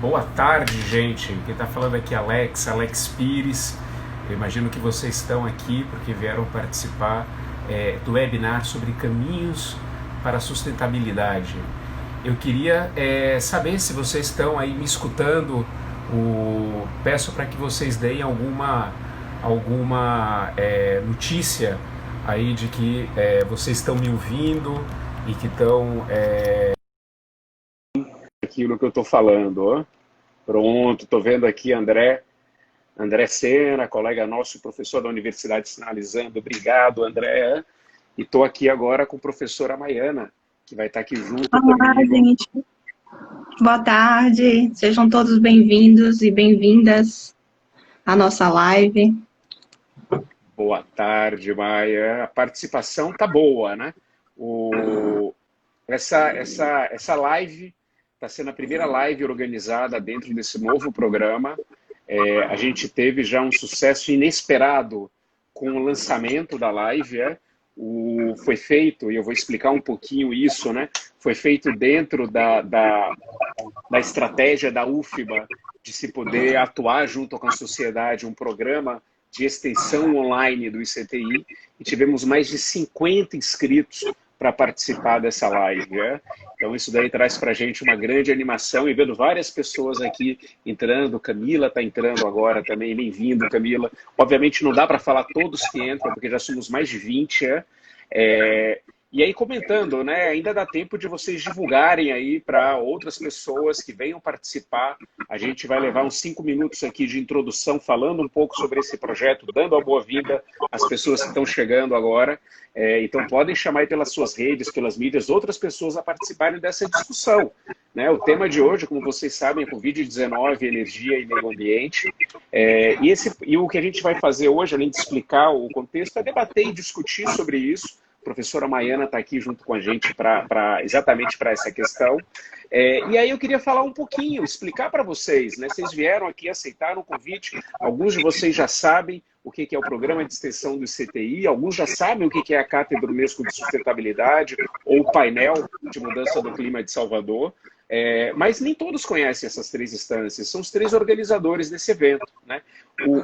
Boa tarde, gente. Quem está falando aqui é Alex Pires. Eu imagino que vocês estão aqui porque vieram participar do webinar sobre caminhos para a sustentabilidade. Eu queria saber se vocês estão aí me escutando. Peço para que vocês deem alguma notícia aí de que vocês estão me ouvindo e que estão aquilo que eu estou falando. Ó. Pronto, estou vendo aqui André Sena, colega nosso, professor da universidade, sinalizando. Obrigado, André. E estou aqui agora com a professora Maiana, que vai estar aqui junto Olá, comigo. gente. Boa tarde. Sejam todos bem-vindos e bem-vindas à nossa live. Boa tarde, Maia. A participação tá boa, né? Essa live está sendo a primeira live organizada dentro desse novo programa. A gente teve já um sucesso inesperado com o lançamento da live. Foi feito, e eu vou explicar um pouquinho isso, né? Foi feito dentro da estratégia da UFBA de se poder atuar junto com a sociedade, um programa de extensão online do ICTI, e tivemos mais de 50 inscritos para participar dessa live. Então isso daí traz para a gente uma grande animação, e vendo várias pessoas aqui entrando. Camila está entrando agora também, bem-vindo, Camila. Obviamente não dá para falar todos que entram, porque já somos mais de 20. E aí, comentando, né, ainda dá tempo de vocês divulgarem aí para outras pessoas que venham participar. A gente vai levar uns 5 minutos aqui de introdução, falando um pouco sobre esse projeto, dando a boa-vinda às pessoas que estão chegando agora. Então, podem chamar aí pelas suas redes, pelas mídias, outras pessoas a participarem dessa discussão. Né? O tema de hoje, como vocês sabem, é Covid-19, energia e meio ambiente. E o que a gente vai fazer hoje, além de explicar o contexto, é debater e discutir sobre isso. A professora Maiana está aqui junto com a gente exatamente para essa questão. E aí eu queria falar um pouquinho, explicar para vocês, né? Vocês vieram aqui, aceitaram o convite, alguns de vocês já sabem o que é o programa de extensão do ICTI, alguns já sabem o que é a Cátedra Unesco de Sustentabilidade ou o painel de mudança do clima de Salvador. Mas nem todos conhecem essas três instâncias, são os três organizadores desse evento. Né?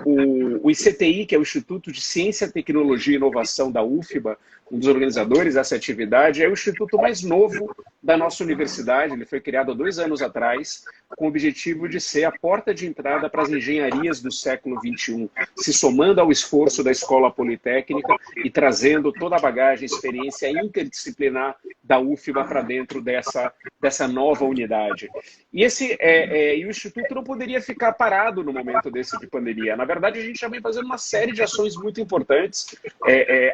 O ICTI, que é o Instituto de Ciência, Tecnologia e Inovação da UFBA, um dos organizadores dessa atividade, é o instituto mais novo da nossa universidade. Ele foi criado há 2 anos atrás, com o objetivo de ser a porta de entrada para as engenharias do século XXI, se somando ao esforço da Escola Politécnica e trazendo toda a bagagem, experiência interdisciplinar da UFBA para dentro dessa nova unidade. E o Instituto não poderia ficar parado no momento desse de pandemia. Na verdade, a gente já vem fazendo uma série de ações muito importantes,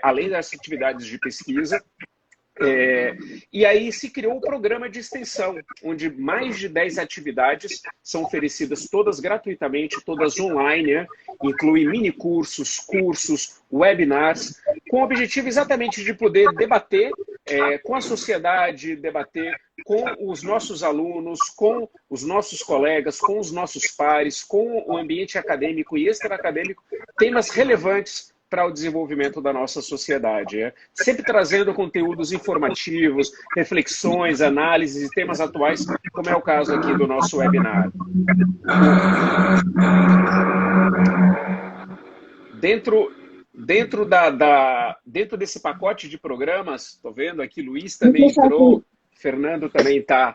além das atividades de pesquisa. E aí se criou o programa de extensão, onde mais de 10 atividades são oferecidas todas gratuitamente, todas online, né? Inclui mini-cursos, cursos, webinars, com o objetivo exatamente de poder debater com a sociedade, debater com os nossos alunos, com os nossos colegas, com os nossos pares, com o ambiente acadêmico e extra-acadêmico, temas relevantes para o desenvolvimento da nossa sociedade. Sempre trazendo conteúdos informativos, reflexões, análises e temas atuais, como é o caso aqui do nosso webinar. Dentro desse pacote de programas, estou vendo aqui, Luiz também entrou, Fernando também está.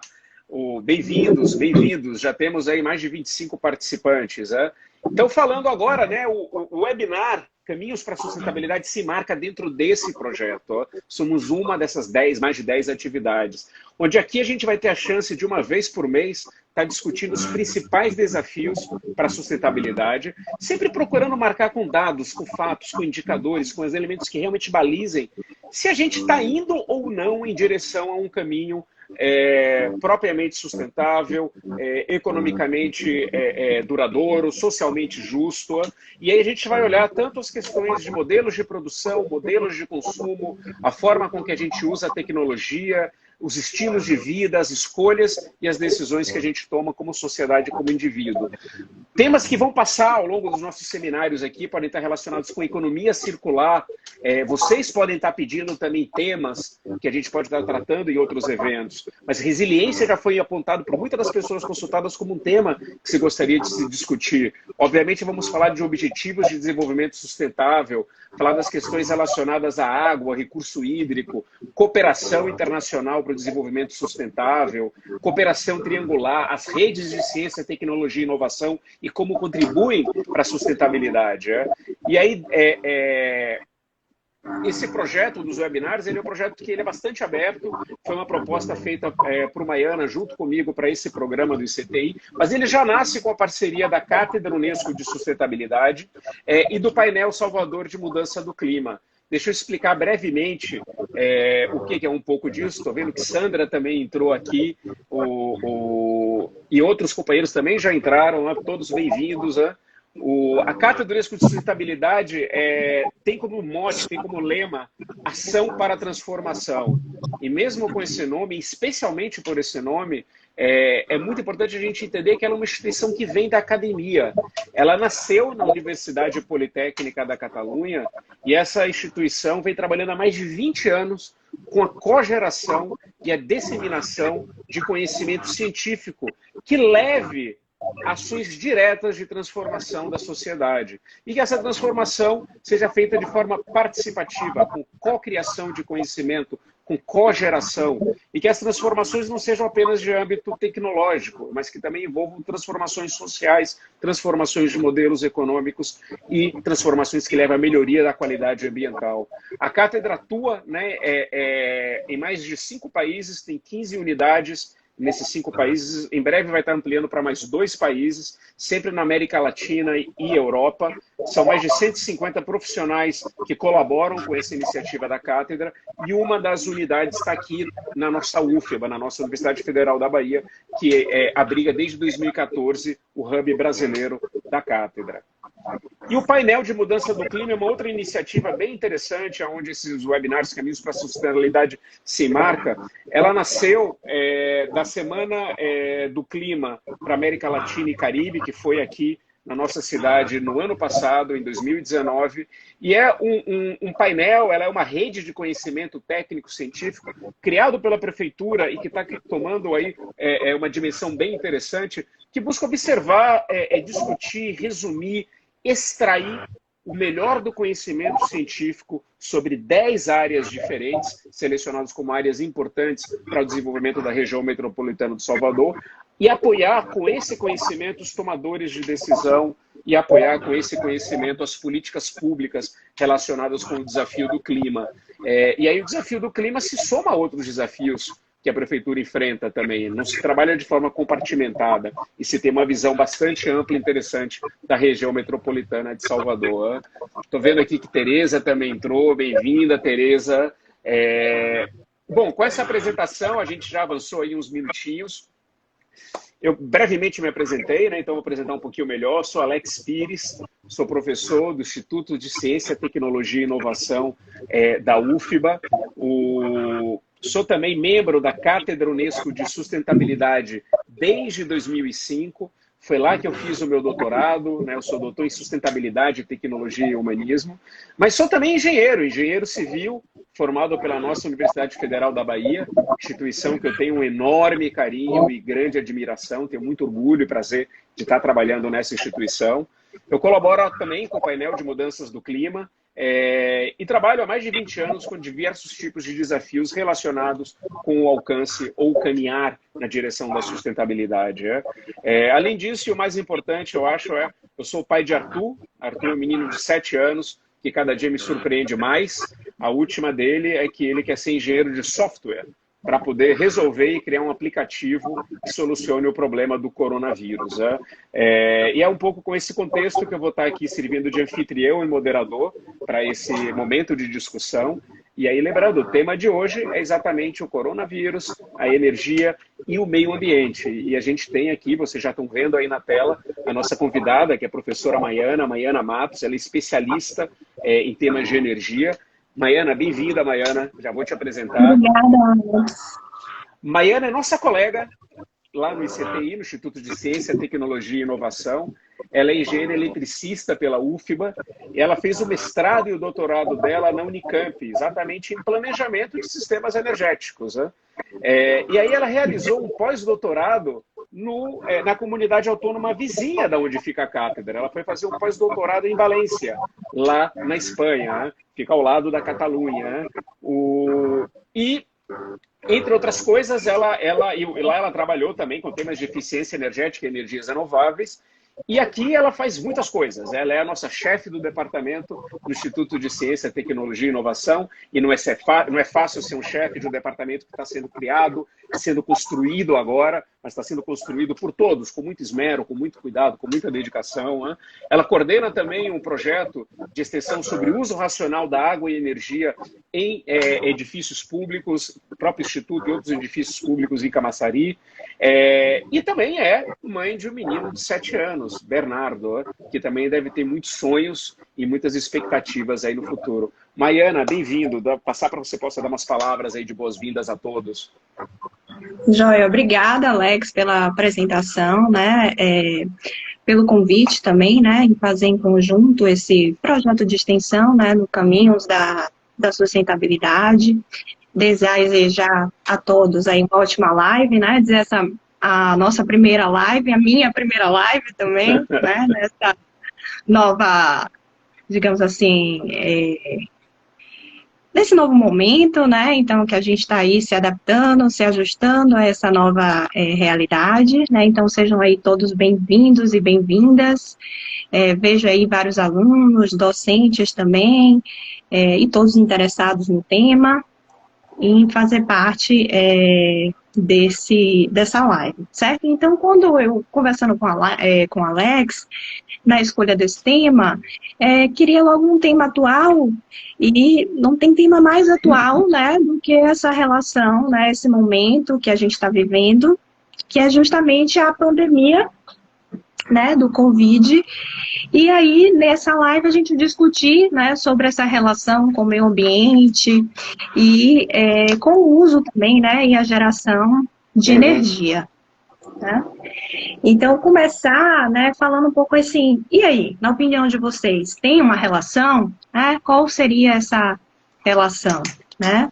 Bem-vindos, bem-vindos. Já temos aí mais de 25 participantes. Então, falando agora, né, o webinar Caminhos para a Sustentabilidade se marca dentro desse projeto. Somos uma dessas mais de 10 atividades, onde aqui a gente vai ter a chance de, uma vez por mês, estar discutindo os principais desafios para a sustentabilidade, sempre procurando marcar com dados, com fatos, com indicadores, com os elementos que realmente balizem se a gente está indo ou não em direção a um caminho propriamente sustentável, economicamente duradouro, socialmente justo. E aí a gente vai olhar tanto as questões de modelos de produção, modelos de consumo, a forma com que a gente usa a tecnologia, os estilos de vida, as escolhas e as decisões que a gente toma como sociedade, como indivíduo. Temas que vão passar ao longo dos nossos seminários aqui podem estar relacionados com economia circular. Vocês podem estar pedindo também temas que a gente pode estar tratando em outros eventos. Mas resiliência já foi apontado por muitas das pessoas consultadas como um tema que se gostaria de se discutir. Obviamente, vamos falar de objetivos de desenvolvimento sustentável, falar das questões relacionadas à água, recurso hídrico, cooperação internacional para o desenvolvimento sustentável, cooperação triangular, as redes de ciência, tecnologia e inovação e como contribuem para a sustentabilidade. E aí, esse projeto dos webinários, ele é um projeto que ele é bastante aberto, foi uma proposta feita por Maiana junto comigo para esse programa do ICTI, mas ele já nasce com a parceria da Cátedra Unesco de Sustentabilidade e do painel Salvador de Mudança do Clima. Deixa eu explicar brevemente o que é um pouco disso. Estou vendo que Sandra também entrou aqui, e outros companheiros também já entraram, todos bem-vindos. A Cátedra Unesco de Sustentabilidade tem como mote, tem como lema, ação para a transformação. E mesmo com esse nome, especialmente por esse nome, é muito importante a gente entender que ela é uma instituição que vem da academia. Ela nasceu na Universidade Politécnica da Catalunha e essa instituição vem trabalhando há mais de 20 anos com a cogeração e a disseminação de conhecimento científico que leve ações diretas de transformação da sociedade. E que essa transformação seja feita de forma participativa, com cocriação de conhecimento, com cogeração, e que as transformações não sejam apenas de âmbito tecnológico, mas que também envolvam transformações sociais, transformações de modelos econômicos e transformações que levam à melhoria da qualidade ambiental. A cátedra atua em mais de 5 países, tem 15 unidades nesses 5 países, em breve vai estar ampliando para mais 2 países, sempre na América Latina e Europa. São mais de 150 profissionais que colaboram com essa iniciativa da cátedra e uma das unidades está aqui na nossa UFBA, na nossa Universidade Federal da Bahia, que abriga desde 2014 o hub brasileiro da cátedra. E o painel de mudança do clima é uma outra iniciativa bem interessante, onde esses webinários Caminhos para a Sustentabilidade se marca. Ela nasceu da Semana do Clima para América Latina e Caribe, que foi aqui na nossa cidade no ano passado, em 2019, e é um painel, ela é uma rede de conhecimento técnico-científico criado pela prefeitura e que está tomando aí uma dimensão bem interessante, que busca observar, discutir, resumir, extrair o melhor do conhecimento científico sobre 10 áreas diferentes, selecionadas como áreas importantes para o desenvolvimento da região metropolitana de Salvador, e apoiar com esse conhecimento os tomadores de decisão e apoiar com esse conhecimento as políticas públicas relacionadas com o desafio do clima. E aí o desafio do clima se soma a outros desafios que a prefeitura enfrenta também. Não se trabalha de forma compartimentada e se tem uma visão bastante ampla e interessante da região metropolitana de Salvador. Estou vendo aqui que Tereza também entrou. Bem-vinda, Tereza. Bom, com essa apresentação, a gente já avançou aí uns minutinhos. Eu brevemente me apresentei, né? Então vou apresentar um pouquinho melhor. Sou Alex Pires, sou professor do Instituto de Ciência, Tecnologia e Inovação da UFBA. Sou também membro da Cátedra Unesco de Sustentabilidade desde 2005. Foi lá que eu fiz o meu doutorado, né? Eu sou doutor em Sustentabilidade, Tecnologia e Humanismo. Mas sou também engenheiro civil, formado pela nossa Universidade Federal da Bahia, instituição que eu tenho um enorme carinho e grande admiração, tenho muito orgulho e prazer de estar trabalhando nessa instituição. Eu colaboro também com o painel de mudanças do clima, e trabalho há mais de 20 anos com diversos tipos de desafios relacionados com o alcance ou caminhar na direção da sustentabilidade. Além disso, e o mais importante, eu acho, eu sou o pai de Arthur. Arthur é um menino de 7 anos, que cada dia me surpreende mais. A última dele é que ele quer ser engenheiro de software, para poder resolver e criar um aplicativo que solucione o problema do coronavírus. E é um pouco com esse contexto que eu vou estar aqui servindo de anfitrião e moderador para esse momento de discussão. E aí, lembrando, o tema de hoje é exatamente o coronavírus, a energia e o meio ambiente. E a gente tem aqui, vocês já estão vendo aí na tela, a nossa convidada, que é a professora Maiana Matos. Ela é especialista em temas de energia. Maiana, bem-vinda, Maiana. Já vou te apresentar. Obrigada, Alex. Maiana é nossa colega lá no ICTI, no Instituto de Ciência, Tecnologia e Inovação. Ela é engenheira eletricista pela UFBA. E ela fez o mestrado e o doutorado dela na Unicamp, exatamente em planejamento de sistemas energéticos, né? E aí ela realizou um pós-doutorado na comunidade autônoma vizinha da onde fica a cátedra. Ela foi fazer um pós-doutorado em Valência, lá na Espanha, né? Fica ao lado da Catalunha, né? E entre outras coisas, lá ela trabalhou também com temas de eficiência energética e energias renováveis. E aqui ela faz muitas coisas. Ela é a nossa chefe do departamento do Instituto de Ciência, Tecnologia e Inovação. E não é fácil ser um chefe de um departamento que está sendo criado, sendo construído agora, mas está sendo construído por todos, com muito esmero, com muito cuidado, com muita dedicação, né? Ela coordena também um projeto de extensão sobre o uso racional da água e energia em edifícios públicos, o próprio Instituto e outros edifícios públicos em Camaçari. E também é mãe de um menino de 7 anos, Bernardo, que também deve ter muitos sonhos e muitas expectativas aí no futuro. Maiana, bem-vindo. Passar para você possa dar umas palavras aí de boas-vindas a todos. Joia, obrigada, Alex, pela apresentação, né? Pelo convite também, né? Em fazer em conjunto esse projeto de extensão, né? No Caminhos da Sustentabilidade. Desejar a todos aí uma ótima live, né? Dizer a nossa primeira live, a minha primeira live também, né? Nessa nova, digamos assim, nesse novo momento, né? Então, que a gente está aí se adaptando, se ajustando a essa nova realidade, né? Então, sejam aí todos bem-vindos e bem-vindas. Vejo aí vários alunos, docentes também, e todos interessados no tema, em fazer parte dessa live, certo? Então, quando eu, conversando com o Alex, na escolha desse tema, queria logo um tema atual, e não tem tema mais atual, né, do que essa relação, né, esse momento que a gente está vivendo, que é justamente a pandemia, né, do Covid. E aí, nessa live, a gente discutir, né, sobre essa relação com o meio ambiente e com o uso também, né, e a geração de energia. Né? Então, começar, né, falando um pouco assim, e aí, na opinião de vocês, tem uma relação? Né? Qual seria essa relação? Né?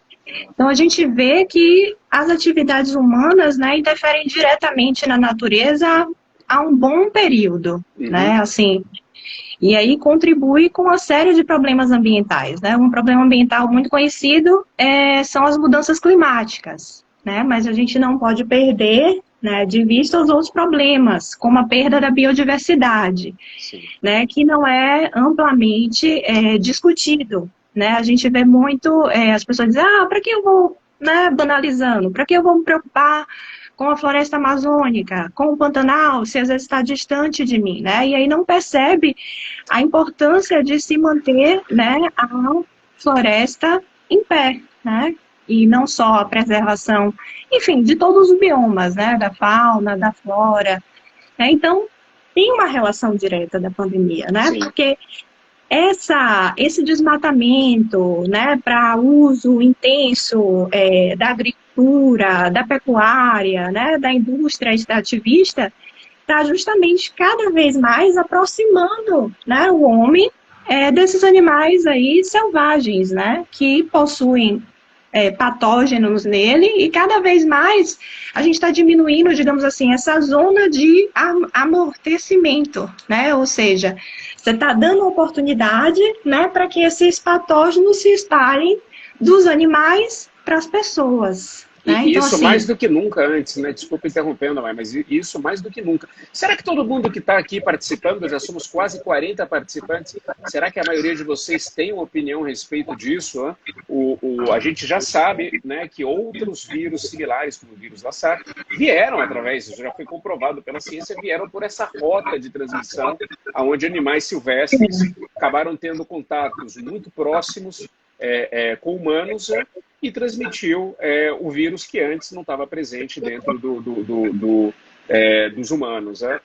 Então, a gente vê que as atividades humanas, né, interferem diretamente na natureza há um bom período, né, assim, e aí contribui com uma série de problemas ambientais, né, um problema ambiental muito conhecido são as mudanças climáticas, né, mas a gente não pode perder, né, de vista os outros problemas, como a perda da biodiversidade, né, que não é amplamente discutido, né, a gente vê muito, as pessoas dizem, para que eu vou, né, banalizando, para que eu vou me preocupar com a floresta amazônica, com o Pantanal, se às vezes está distante de mim, né? E aí não percebe a importância de se manter, né, a floresta em pé, né? E não só a preservação, enfim, de todos os biomas, né? Da fauna, da flora. Né? Então, tem uma relação direta da pandemia, né? Sim. Porque esse desmatamento, né, para uso intenso da agricultura, da pecuária, né, da indústria extrativista, está justamente cada vez mais aproximando, né, o homem desses animais aí selvagens, né, que possuem patógenos nele, e cada vez mais a gente está diminuindo, digamos assim, essa zona de amortecimento, né, ou seja, você está dando oportunidade, né, para que esses patógenos se espalhem dos animais para as pessoas. Né? E então, isso assim, mais do que nunca antes, né? Desculpa interrompendo, mas isso mais do que nunca. Será que todo mundo que está aqui participando, já somos quase 40 participantes, será que a maioria de vocês tem uma opinião a respeito disso? Né? A gente já sabe, né, que outros vírus similares, como o vírus Lassa, vieram através, já foi comprovado pela ciência, vieram por essa rota de transmissão, onde animais silvestres acabaram tendo contatos muito próximos com humanos, e transmitiu o vírus que antes não estava presente dentro dos humanos. Né?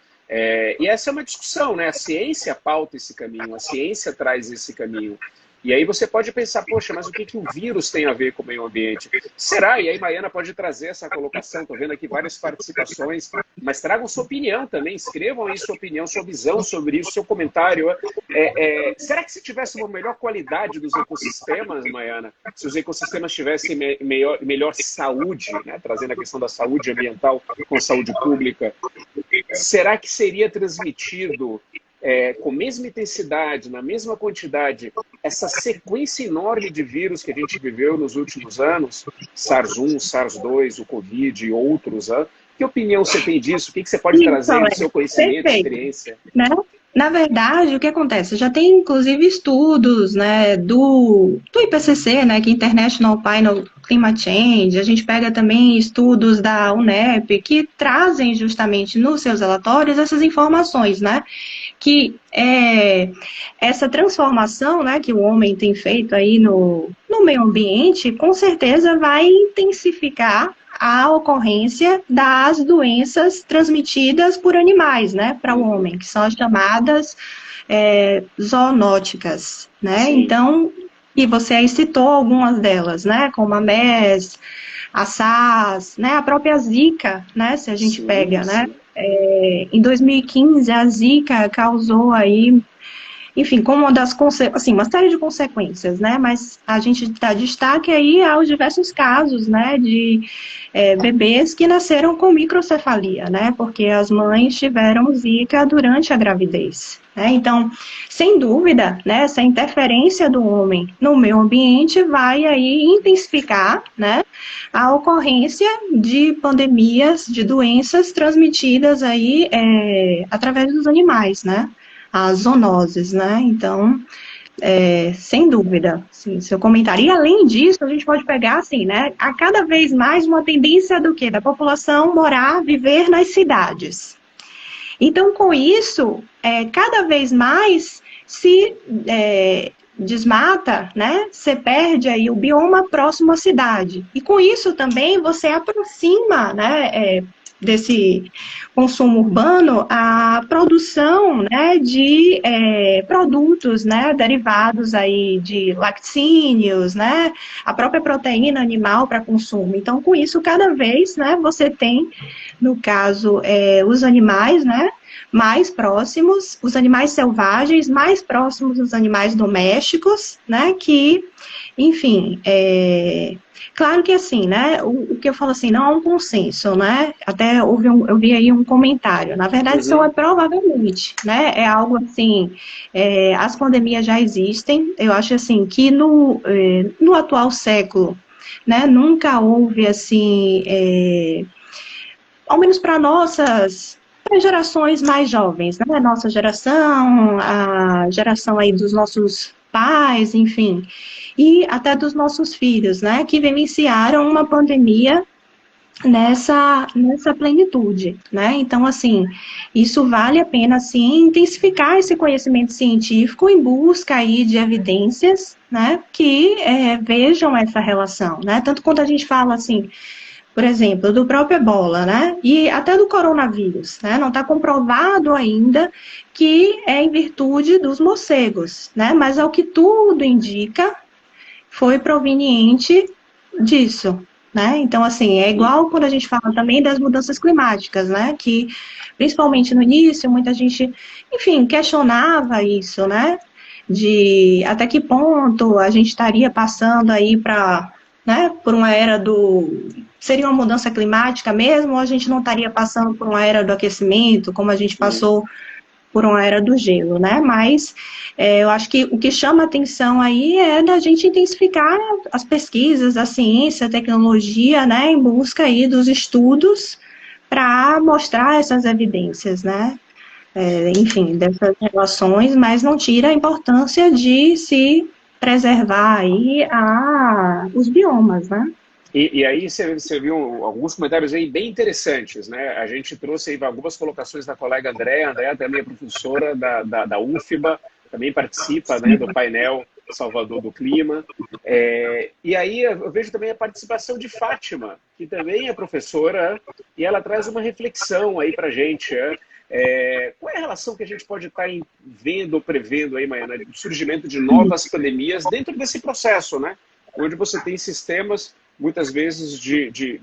E essa é uma discussão, né? A ciência pauta esse caminho, a ciência traz esse caminho. E aí você pode pensar, poxa, mas o que o vírus tem a ver com o meio ambiente? Será? E aí Maiana pode trazer essa colocação. Estou vendo aqui várias participações, mas tragam sua opinião também, escrevam aí sua opinião, sua visão sobre isso, seu comentário. Será que se tivesse uma melhor qualidade dos ecossistemas, Maiana, se os ecossistemas tivessem melhor saúde, né, trazendo a questão da saúde ambiental com a saúde pública, será que seria transmitido com a mesma intensidade, na mesma quantidade, essa sequência enorme de vírus que a gente viveu nos últimos anos, SARS-1, SARS-2, o Covid e outros? Que opinião você tem disso? O que você pode trazer do seu conhecimento, perfeito, experiência? Né? Na verdade, o que acontece? Já tem, inclusive, estudos, né, do IPCC, né, que é International Panel on Climate Change, a gente pega também estudos da UNEP, que trazem justamente nos seus relatórios essas informações, né, que essa transformação, né, que o homem tem feito aí no meio ambiente, com certeza vai intensificar a ocorrência das doenças transmitidas por animais, né, para o homem, que são as chamadas zoonóticas, né? Sim. Então, e você aí citou algumas delas, né, como a MERS, a SARS, né, a própria Zika, né, se a gente pega, né? Em 2015, a Zika causou aí, enfim, como uma das assim, uma série de consequências, né? Mas a gente dá destaque aí aos diversos casos, né, de bebês que nasceram com microcefalia, né? Porque as mães tiveram Zika durante a gravidez. Né? Então, sem dúvida, né, essa interferência do homem no meio ambiente vai aí intensificar, né, a ocorrência de pandemias, de doenças transmitidas aí através dos animais, né? As zoonoses, né? Então, sem dúvida, sim, seu comentário. E além disso, a gente pode pegar, assim, né, a cada vez mais uma tendência do quê? Da população morar, viver nas cidades. Então, com isso, cada vez mais se desmata, né? Você perde aí o bioma próximo à cidade. E com isso também você aproxima, né, desse consumo urbano a produção, né, de produtos, né, derivados aí de laticínios, né, a própria proteína animal para consumo. Então, com isso, cada vez, né, você tem, no caso, os animais, né, mais próximos, os animais selvagens mais próximos dos animais domésticos, né, que, enfim, claro que assim, né, o que eu falo assim, não há um consenso, né, até eu vi aí um comentário, na verdade isso é provavelmente, né, é algo assim, as pandemias já existem, eu acho assim, que no atual século, né, nunca houve assim, ao menos para nossas gerações mais jovens, né, nossa geração, a geração aí dos nossos pais, enfim, e até dos nossos filhos, né, que vivenciaram uma pandemia nessa plenitude, né, então, assim, isso vale a pena, sim, intensificar esse conhecimento científico em busca aí de evidências, né, que vejam essa relação, né, tanto quando a gente fala, assim, por exemplo, do próprio Ebola, né, e até do coronavírus, né, não está comprovado ainda que é em virtude dos morcegos, né, mas ao que tudo indica, foi proveniente disso, né, então, assim, é igual quando a gente fala também das mudanças climáticas, né, que, principalmente no início, muita gente, enfim, questionava isso, né, de até que ponto a gente estaria passando aí para, né, por uma era seria uma mudança climática mesmo, ou a gente não estaria passando por uma era do aquecimento, como a gente passou por uma era do gelo, né? Mas eu acho que o que chama atenção aí é da gente intensificar as pesquisas, a ciência, a tecnologia, né, em busca aí dos estudos para mostrar essas evidências, né? Enfim, dessas relações, mas não tira a importância de se preservar aí os biomas, né? E aí você viu alguns comentários aí bem interessantes, né? A gente trouxe aí algumas colocações da colega Andréa. Andréa também é professora da UFBA, também participa, né, do painel Salvador do Clima. E aí eu vejo também a participação de Fátima, que também é professora, e ela traz uma reflexão aí para a gente. Qual é a relação que a gente pode estar vendo ou prevendo aí, Maiana, do surgimento de novas pandemias dentro desse processo, né? Onde você tem sistemas, muitas vezes, de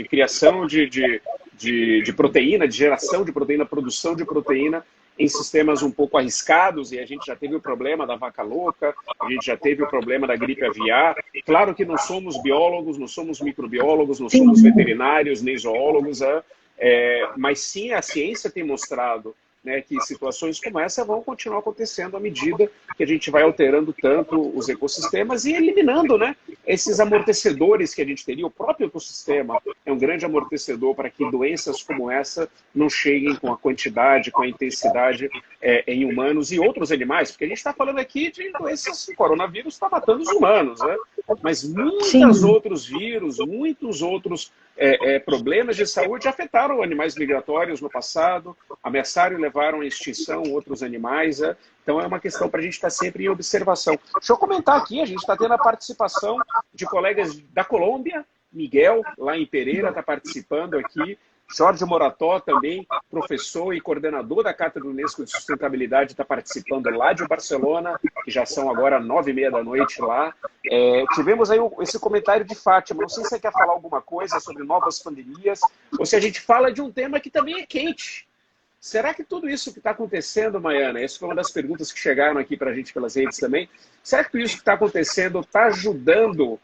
criação de proteína, de geração de proteína, produção de proteína, em sistemas um pouco arriscados, e a gente já teve o problema da vaca louca, a gente já teve o problema da gripe aviar. Claro que não somos biólogos, não somos microbiólogos, não somos veterinários, nem zoólogos, mas sim a ciência tem mostrado, né, que situações como essa vão continuar acontecendo à medida que a gente vai alterando tanto os ecossistemas e eliminando, né, esses amortecedores que a gente teria. O próprio ecossistema é um grande amortecedor para que doenças como essa não cheguem com a quantidade, com a intensidade em humanos e outros animais, porque a gente está falando aqui de doenças, o coronavírus está matando os humanos, né? Mas muitos outros vírus, muitos outros problemas de saúde afetaram animais migratórios no passado, ameaçaram e levaram à extinção outros animais. Então é uma questão para a gente estar sempre em observação. Deixa eu comentar aqui, a gente está tendo a participação de colegas da Colômbia, Miguel, lá em Pereira, está participando aqui. Jorge Morató, também professor e coordenador da Cátedra Unesco de Sustentabilidade, está participando lá de Barcelona, que já são agora 9h30 da noite lá. Tivemos aí esse comentário de Fátima. Não sei se você quer falar alguma coisa sobre novas pandemias, ou se a gente fala de um tema que também é quente. Será que tudo isso que está acontecendo, Maiana, essa foi uma das perguntas que chegaram aqui para a gente pelas redes também, será que tudo isso que está acontecendo está ajudando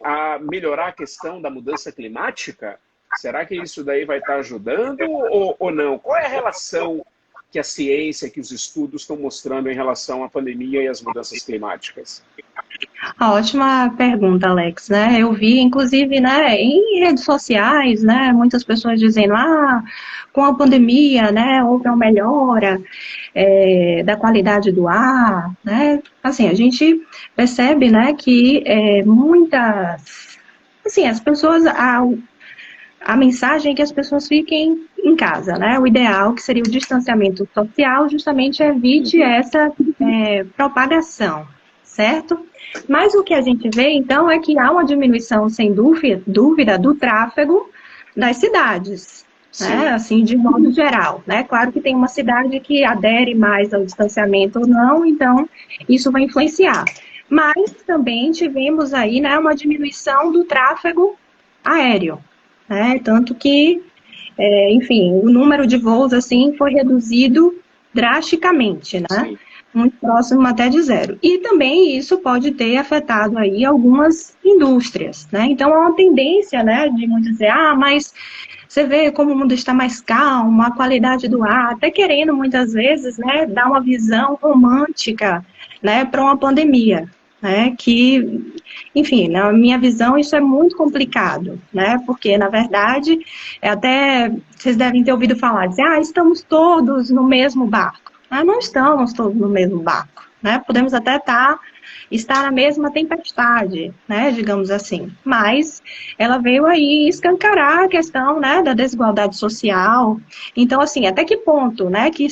a melhorar a questão da mudança climática? Será que isso daí vai estar ajudando ou não? Qual é a relação que a ciência, que os estudos estão mostrando em relação à pandemia e às mudanças climáticas? Ótima pergunta, Alex, né? Eu vi, inclusive, né, em redes sociais, né, muitas pessoas dizendo, com a pandemia, né, houve uma melhora da qualidade do ar, né? Assim, a gente percebe, né, que muitas, assim, as pessoas, a mensagem é que as pessoas fiquem em casa, né? O ideal, que seria o distanciamento social, justamente evite essa propagação, certo? Mas o que a gente vê, então, é que há uma diminuição, sem dúvida, do tráfego das cidades, né? Assim, de modo geral, né? Claro que tem uma cidade que adere mais ao distanciamento ou não, então isso vai influenciar. Mas também tivemos aí, né, uma diminuição do tráfego aéreo, né? Tanto que, enfim, o número de voos, assim, foi reduzido drasticamente, né? Sim. Muito próximo até de zero. E também isso pode ter afetado aí algumas indústrias, né? Então, há uma tendência, né, de muitos dizer, mas você vê como o mundo está mais calmo, a qualidade do ar, até querendo, muitas vezes, né, dar uma visão romântica, né, para uma pandemia, né, que, enfim, na minha visão, isso é muito complicado, né, porque, na verdade, até vocês devem ter ouvido falar, dizer, estamos todos no mesmo barco. Não estamos todos no mesmo barco, né? Podemos até estar na mesma tempestade, né? Digamos assim. Mas ela veio aí escancarar a questão, né, da desigualdade social. Então, assim, até que ponto, né, que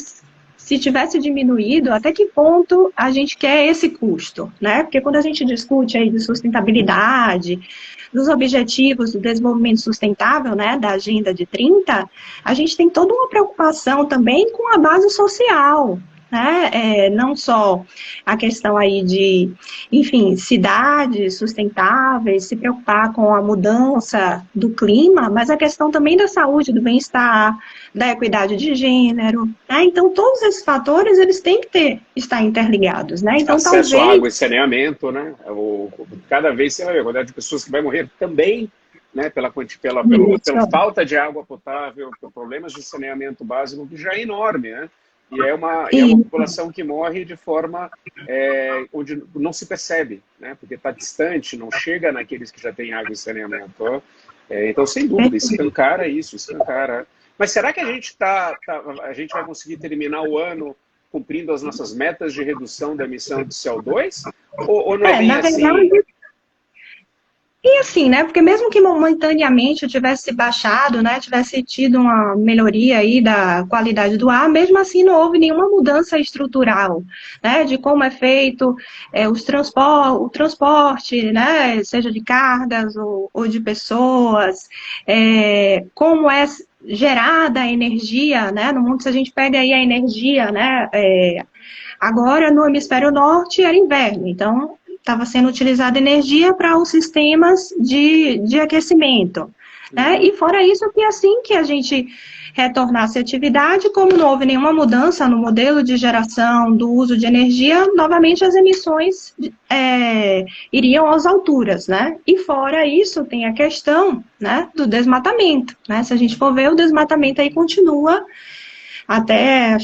se tivesse diminuído, até que ponto a gente quer esse custo, né? Porque quando a gente discute aí de sustentabilidade, dos objetivos do desenvolvimento sustentável, né, da Agenda de 30, a gente tem toda uma preocupação também com a base social, né, não só a questão aí de, enfim, cidades sustentáveis, se preocupar com a mudança do clima, mas a questão também da saúde, do bem-estar, da equidade de gênero, né? Então todos esses fatores, eles têm que estar interligados, né? Então, acesso à água e saneamento, né? Cada vez você vai ver a quantidade de pessoas que vai morrer também, né, pela falta de água potável, por problemas de saneamento básico, que já é enorme, né? E é uma população que morre de forma onde não se percebe, né? Porque está distante, não chega naqueles que já têm água e saneamento. Então, sem dúvida, escancara isso, escancara. Mas será que a gente a gente vai conseguir terminar o ano cumprindo as nossas metas de redução da emissão de CO2? Ou não é bem assim? E assim, né, porque mesmo que momentaneamente tivesse baixado, né, tivesse tido uma melhoria aí da qualidade do ar, mesmo assim não houve nenhuma mudança estrutural, né, de como é feito o transporte, né, seja de cargas ou de pessoas, como é gerada a energia, né, no mundo, se a gente pega aí a energia, né, agora no hemisfério norte era inverno, então estava sendo utilizada energia para os sistemas de aquecimento, né, e fora isso, que assim que a gente retornasse à atividade, como não houve nenhuma mudança no modelo de geração do uso de energia, novamente as emissões iriam às alturas, né? E fora isso, tem a questão, né, do desmatamento, né? Se a gente for ver, o desmatamento aí continua até,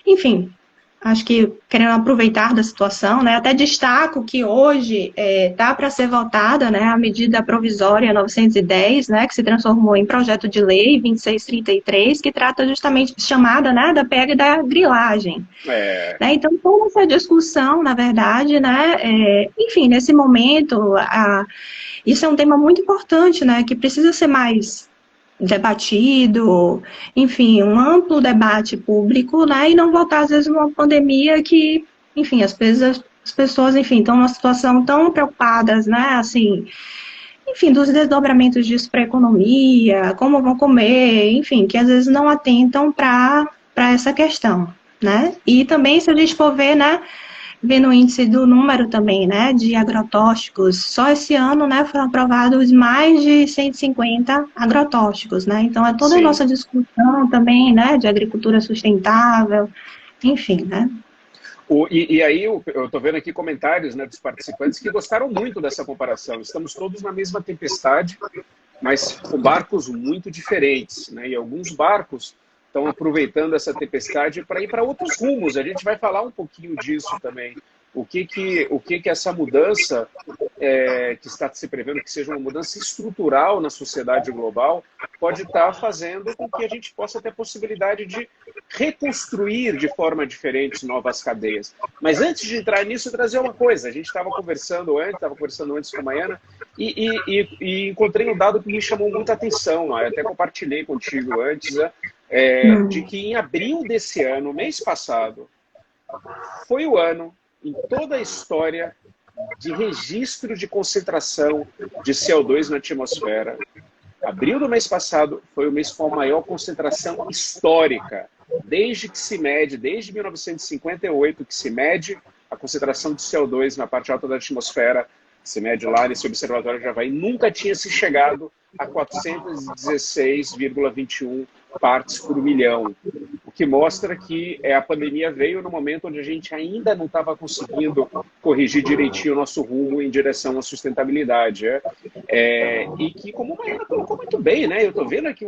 enfim, acho que querendo aproveitar da situação, né, até destaco que hoje está para ser votada, né, a medida provisória 910, né, que se transformou em projeto de lei 2633, que trata justamente chamada, né, da pega e da grilagem. Né, então, toda essa discussão, na verdade, né, enfim, nesse momento, isso é um tema muito importante, né, que precisa ser mais debatido, enfim, um amplo debate público, né, e não voltar, às vezes, numa pandemia que, enfim, as pessoas, enfim, estão numa situação tão preocupadas, né, assim, enfim, dos desdobramentos disso para a economia, como vão comer, enfim, que às vezes não atentam para essa questão, né, e também, se a gente for ver, né, vendo o índice do número também, né, de agrotóxicos, só esse ano, né, foram aprovados mais de 150 agrotóxicos, né, então é toda a nossa discussão também, né, de agricultura sustentável, enfim, né. E aí eu estou vendo aqui comentários, né, dos participantes que gostaram muito dessa comparação. Estamos todos na mesma tempestade, mas com barcos muito diferentes, né, e alguns barcos estão aproveitando essa tempestade para ir para outros rumos. A gente vai falar um pouquinho disso também. O que essa mudança que está se prevendo que seja uma mudança estrutural na sociedade global pode estar fazendo com que a gente possa ter a possibilidade de reconstruir de forma diferente novas cadeias. Mas antes de entrar nisso, trazer uma coisa. A gente estava conversando antes com a Maiana e encontrei um dado que me chamou muita atenção. Eu até compartilhei contigo antes, de que em abril desse ano, mês passado, foi o ano em toda a história de registro de concentração de CO2 na atmosfera. Abril do mês passado foi o mês com a maior concentração histórica, desde 1958, que se mede a concentração de CO2 na parte alta da atmosfera, se mede lá nesse observatório de Havaí, nunca tinha se chegado a 416,21 partes por milhão. O que mostra que a pandemia veio no momento onde a gente ainda não estava conseguindo corrigir direitinho o nosso rumo em direção à sustentabilidade. E que, como a Maiana colocou muito bem, né? Eu estou vendo aqui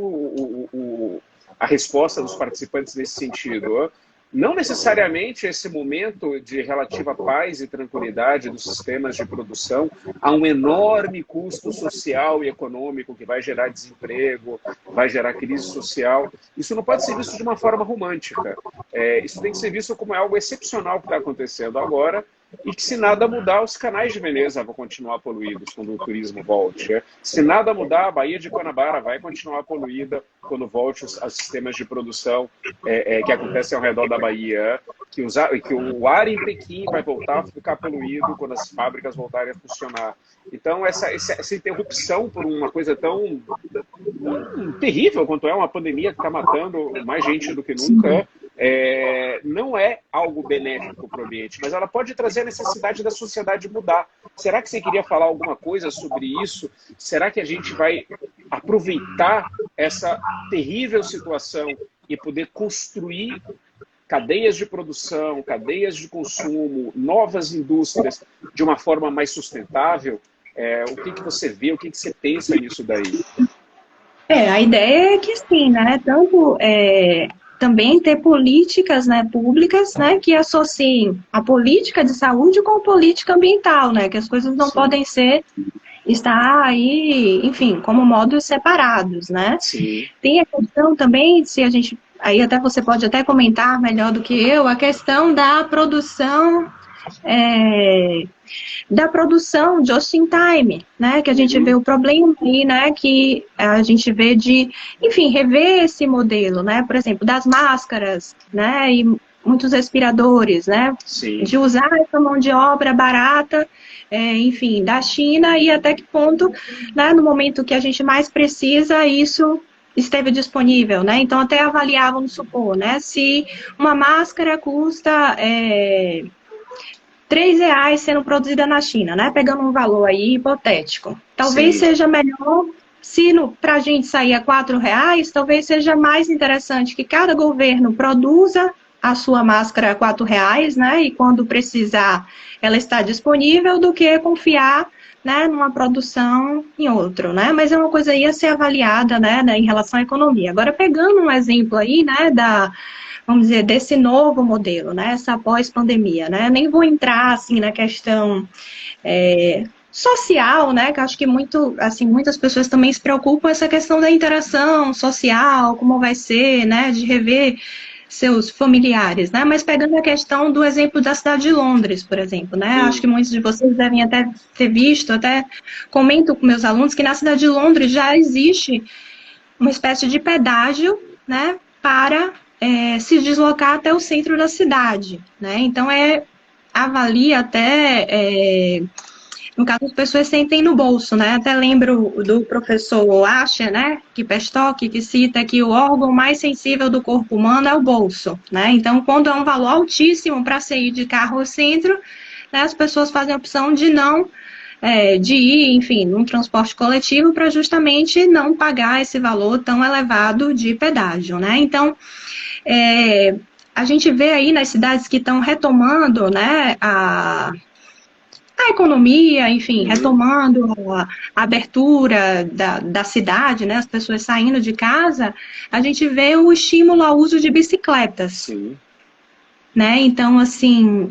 a resposta dos participantes nesse sentido. Não necessariamente esse momento de relativa paz e tranquilidade dos sistemas de produção há um enorme custo social e econômico que vai gerar desemprego, vai gerar crise social. Isso não pode ser visto de uma forma romântica. Isso tem que ser visto como algo excepcional que está acontecendo agora e que, se nada mudar, os canais de Veneza vão continuar poluídos quando o turismo volte. Se nada mudar, a Baía de Guanabara vai continuar poluída quando volte os sistemas de produção que acontecem ao redor da Baía, que o ar em Pequim vai voltar a ficar poluído quando as fábricas voltarem a funcionar. Então, essa interrupção por uma coisa tão terrível quanto é uma pandemia que está matando mais gente do que nunca, não é algo benéfico para o ambiente, mas ela pode trazer a necessidade da sociedade mudar. Será que você queria falar alguma coisa sobre isso? Será que a gente vai aproveitar essa terrível situação e poder construir cadeias de produção, cadeias de consumo, novas indústrias de uma forma mais sustentável? O que você vê, o que você pensa nisso daí? A ideia é que sim, né? Tanto também ter políticas, né, públicas, né, que associem a política de saúde com a política ambiental, né? Que as coisas não podem estar aí, enfim, como modos separados, né? Sim. Tem a questão também, se a gente, aí até você pode até comentar melhor do que eu, a questão da produção just in time, né, que a gente vê o problema aí, né, que a gente vê de, enfim, rever esse modelo, né, por exemplo, das máscaras, né, e muitos respiradores, né, de usar essa mão de obra barata, enfim, da China, e até que ponto, né, no momento que a gente mais precisa, isso esteve disponível, né? Então, até avaliar, vamos supor, né? Se uma máscara custa R$ 3 sendo produzida na China, né? Pegando um valor aí hipotético. Talvez Sim, seja melhor, se para a gente sair a R$ 4, talvez seja mais interessante que cada governo produza a sua máscara a R$ 4, né? E quando precisar, ela está disponível, do que confiar, né, numa produção em outro, né? Mas é uma coisa aí a ser avaliada, né, em relação à economia. Agora, pegando um exemplo aí, né, vamos dizer, desse novo modelo, né, essa pós-pandemia, né? Nem vou entrar, assim, na questão social, né, que eu acho que muitas pessoas também se preocupam com essa questão da interação social, como vai ser, né, de rever seus familiares, né, mas pegando a questão do exemplo da cidade de Londres, por exemplo, né, acho sim. que muitos de vocês devem até ter visto, até comento com meus alunos que na cidade de Londres já existe uma espécie de pedágio, né, para se deslocar até o centro da cidade, né, então avalia até no caso, as pessoas sentem no bolso, né? Até lembro do professor Asher, né? Que cita que o órgão mais sensível do corpo humano é o bolso, né? Então, quando é um valor altíssimo para sair de carro ao centro, né, as pessoas fazem a opção de não, de ir, enfim, num transporte coletivo para justamente não pagar esse valor tão elevado de pedágio, né? Então, a gente vê aí nas cidades que estão retomando, né, a economia, enfim, Uhum. retomando a abertura da cidade, né, as pessoas saindo de casa, a gente vê o estímulo ao uso de bicicletas, Sim. né, então, assim,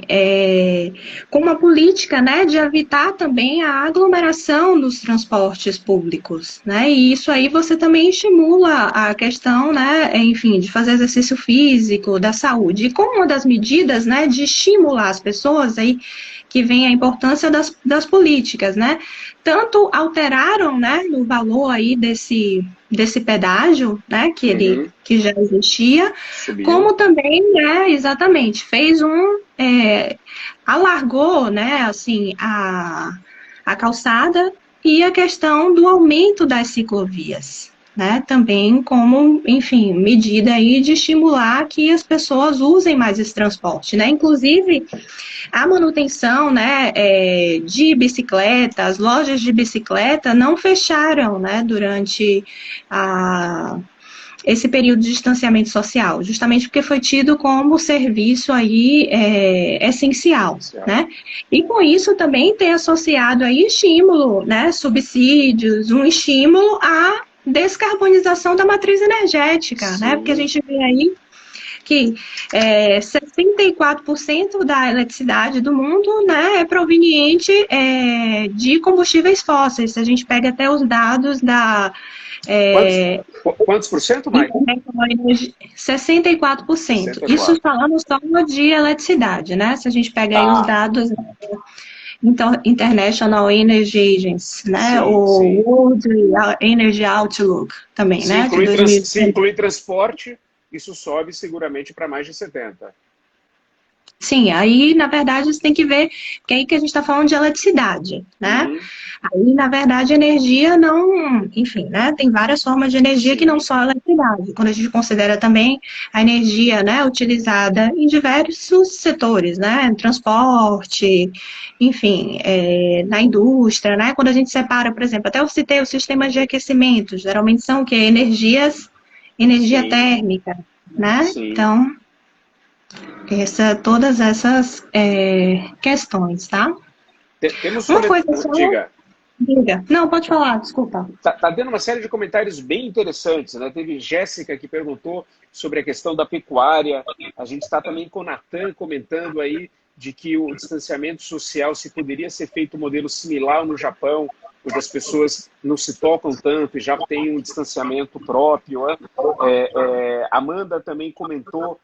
com uma política, né, de evitar também a aglomeração dos transportes públicos, né, e isso aí você também estimula a questão, né, enfim, de fazer exercício físico, da saúde, e como uma das medidas, né, de estimular as pessoas aí, que vem a importância das políticas, né? Tanto alteraram, né, o valor aí desse pedágio, né, Uhum. que já existia, Subiu. como também, né, exatamente, alargou, né, assim, a calçada e a questão do aumento das ciclovias, né, também como, enfim, medida aí de estimular que as pessoas usem mais esse transporte, né, inclusive a manutenção, né, de bicicleta, as lojas de bicicleta não fecharam, né, durante esse período de distanciamento social, justamente porque foi tido como serviço aí essencial, Social. né? E com isso também tem associado aí estímulo, né, subsídios, um estímulo à descarbonização da matriz energética, né? Porque a Sim. gente vê aí que 64% da eletricidade do mundo, né, é proveniente de combustíveis fósseis. Se a gente pega até os dados da Quantos, quantos por cento, Mike? 64%. Isso 64. falando só de eletricidade, né? Se a gente pega aí os Tá. dados International Energy Agency, né? Sim, O sim. World Energy Outlook também, né? De Se 2019. inclui transporte, isso sobe seguramente para mais de 70. Sim, aí, na verdade, você tem que ver, que aí que a gente está falando de eletricidade, né? Uhum. Aí, na verdade, energia não, enfim, né? Tem várias formas de energia que não Sim, só a eletricidade. Quando a gente considera também a energia, né, utilizada em diversos setores, né? Transporte, enfim, na indústria, né? Quando a gente separa, por exemplo, até eu citei os sistemas de aquecimento, geralmente são o quê? Energia sim, térmica, né? sim. Então, todas essas questões, tá? Temos Uma coisa só, Diga. diga. Não, pode falar, desculpa. Tá tendo uma série de comentários bem interessantes, né? Teve Jéssica que perguntou sobre a questão da pecuária. A gente está também com o Natan comentando aí de que o distanciamento social se poderia ser feito um modelo similar no Japão, onde as pessoas não se tocam tanto e já tem um distanciamento próprio. Né? Amanda também comentou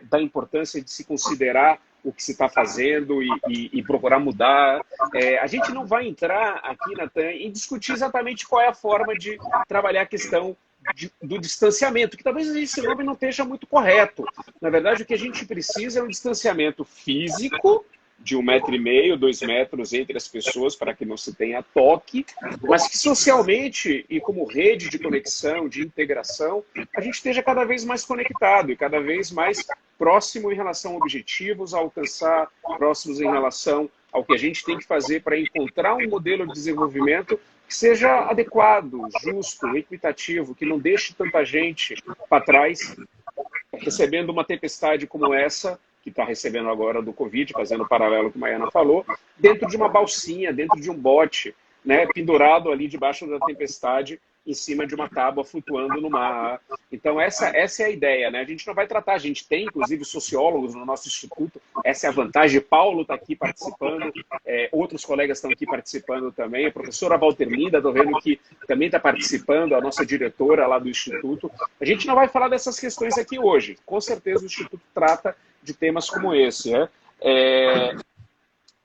da importância de se considerar o que se está fazendo e procurar mudar. A gente não vai entrar aqui, Natan, em discutir exatamente qual é a forma de trabalhar a questão do distanciamento, que talvez esse nome não esteja muito correto. Na verdade, o que a gente precisa é um distanciamento físico de 1,5 m, 2 metros entre as pessoas para que não se tenha toque, mas que socialmente e como rede de conexão, de integração, a gente esteja cada vez mais conectado e cada vez mais próximo em relação a objetivos a alcançar, próximos em relação ao que a gente tem que fazer para encontrar um modelo de desenvolvimento que seja adequado, justo, equitativo, que não deixe tanta gente para trás, recebendo uma tempestade como essa, que está recebendo agora do Covid, fazendo um paralelo com o que a Maiana falou, dentro de uma balsinha, dentro de um bote, né, pendurado ali debaixo da tempestade, em cima de uma tábua flutuando no mar. Então, essa é a ideia, né? A gente não vai tratar, a gente tem, inclusive, sociólogos no nosso instituto, essa é a vantagem. Paulo está aqui participando, outros colegas estão aqui participando também, a professora Valterminda, estou vendo que também está participando, a nossa diretora lá do instituto. A gente não vai falar dessas questões aqui hoje. Com certeza o instituto trata de temas como esse, né?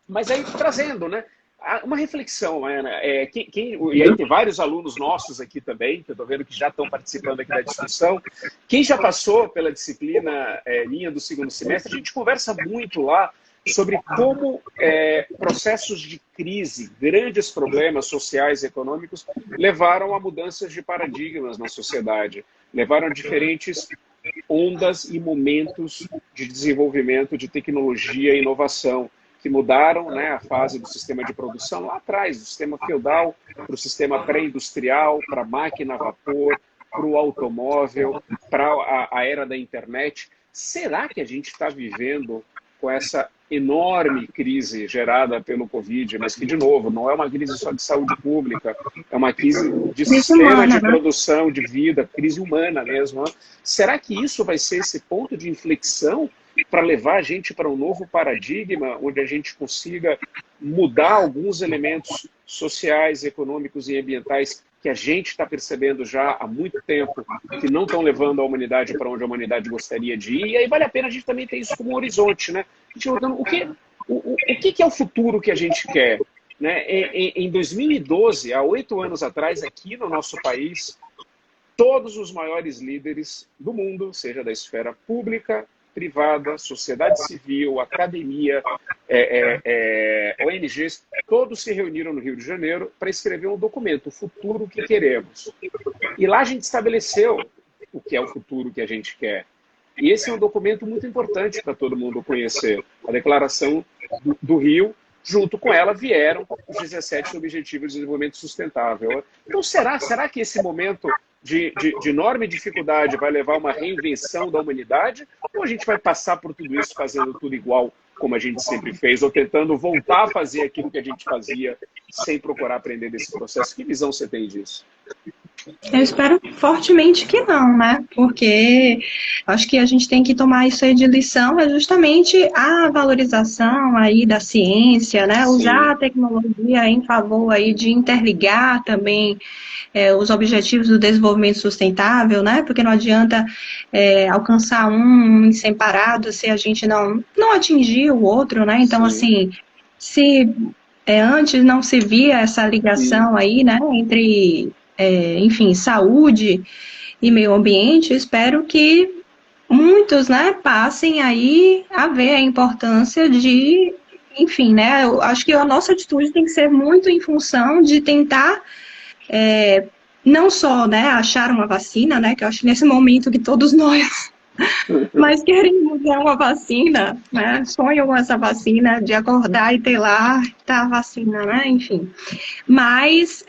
Mas aí, trazendo, né? Uma reflexão, Ana, e aí tem vários alunos nossos aqui também, que eu estou vendo que já estão participando aqui da discussão. Quem já passou pela disciplina minha do segundo semestre, a gente conversa muito lá sobre como processos de crise, grandes problemas sociais e econômicos, levaram a mudanças de paradigmas na sociedade, levaram a diferentes ondas e momentos de desenvolvimento de tecnologia e inovação, que mudaram, né, a fase do sistema de produção lá atrás, do sistema feudal para o sistema pré-industrial, para a máquina a vapor, para o automóvel, para a era da internet. Será que a gente está vivendo com essa enorme crise gerada pelo Covid, mas que, de novo, não é uma crise só de saúde pública, é uma crise de sistema de produção, de vida, crise humana mesmo, né? Será que isso vai ser esse ponto de inflexão para levar a gente para um novo paradigma, onde a gente consiga mudar alguns elementos sociais, econômicos e ambientais que a gente está percebendo já há muito tempo, que não estão levando a humanidade para onde a humanidade gostaria de ir? E aí vale a pena a gente também ter isso como um horizonte, né? A gente o que é o futuro que a gente quer? Né? Em 2012, há 8 anos atrás, aqui no nosso país, todos os maiores líderes do mundo, seja da esfera pública, privada, sociedade civil, academia, ONGs, todos se reuniram no Rio de Janeiro para escrever um documento, o futuro que queremos. E lá a gente estabeleceu o que é o futuro que a gente quer. E esse é um documento muito importante para todo mundo conhecer. A Declaração do Rio, junto com ela vieram os 17 Objetivos de Desenvolvimento Sustentável. Então, será que esse momento de enorme dificuldade vai levar a uma reinvenção da humanidade? Ou a gente vai passar por tudo isso fazendo tudo igual como a gente sempre fez, ou tentando voltar a fazer aquilo que a gente fazia sem procurar aprender desse processo? Que visão você tem disso? Eu espero fortemente que não, né? Porque acho que a gente tem que tomar isso aí de lição, é justamente a valorização aí da ciência, né? Sim. Usar a tecnologia em favor aí de interligar também os objetivos do desenvolvimento sustentável, né? Porque não adianta alcançar um sem parado se a gente não atingir o outro, né? Então, assim, se antes não se via essa ligação aí, né? Entre enfim, saúde e meio ambiente, eu espero que muitos, né, passem aí a ver a importância de, enfim, né, eu acho que a nossa atitude tem que ser muito em função de tentar não só, né, achar uma vacina, né, que eu acho que nesse momento que todos nós mas queremos uma vacina, né? Sonham com essa vacina, de acordar e ter lá, tá a vacina, né? Enfim. Mas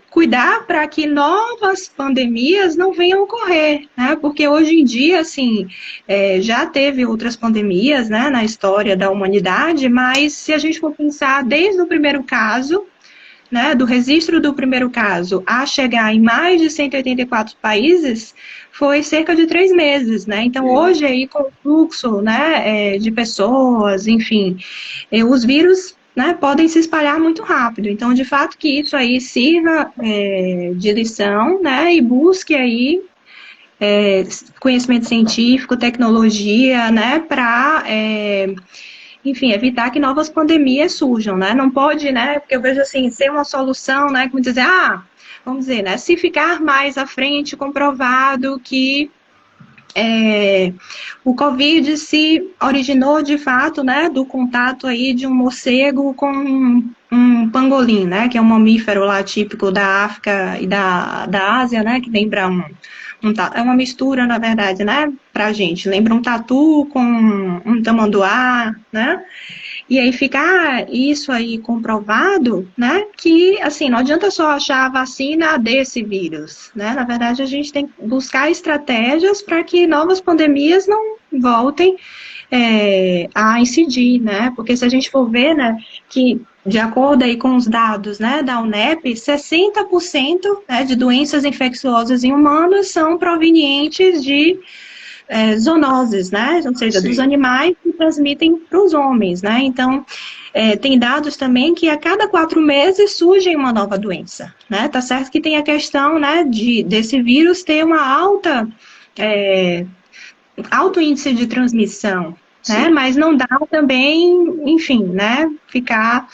cuidar para que novas pandemias não venham ocorrer, né? Porque hoje em dia, assim, já teve outras pandemias, né, na história da humanidade, mas se a gente for pensar desde o primeiro caso, né, do registro do primeiro caso a chegar em mais de 184 países, foi cerca de 3 meses, né? Então, hoje, aí, com o fluxo, né, de pessoas, enfim, os vírus, né, podem se espalhar muito rápido. Então, de fato, que isso aí sirva de lição, né, e busque aí conhecimento científico, tecnologia, né, para enfim, evitar que novas pandemias surjam, né? Não pode, né? Porque eu vejo assim, ser uma solução, né? Como dizer, vamos dizer, né? Se ficar mais à frente, comprovado que o Covid se originou, de fato, né, do contato aí de um morcego com um pangolim, né, que é um mamífero lá típico da África e da Ásia, né, que lembra é uma mistura, na verdade, né, pra gente, lembra um tatu com um tamanduá, né, e aí fica isso aí comprovado, né, que, assim, não adianta só achar a vacina desse vírus, né, na verdade a gente tem que buscar estratégias para que novas pandemias não voltem a incidir, né, porque se a gente for ver, né, que de acordo aí com os dados, né, da UNEP, 60%, né, de doenças infecciosas em humanos são provenientes de zoonoses, né? Ou seja, dos animais que transmitem para os homens, né? Então, tem dados também que a cada 4 meses surge uma nova doença, né? Tá certo que tem a questão, né, desse vírus ter uma alto índice de transmissão, né? Mas não dá também, enfim, né, ficar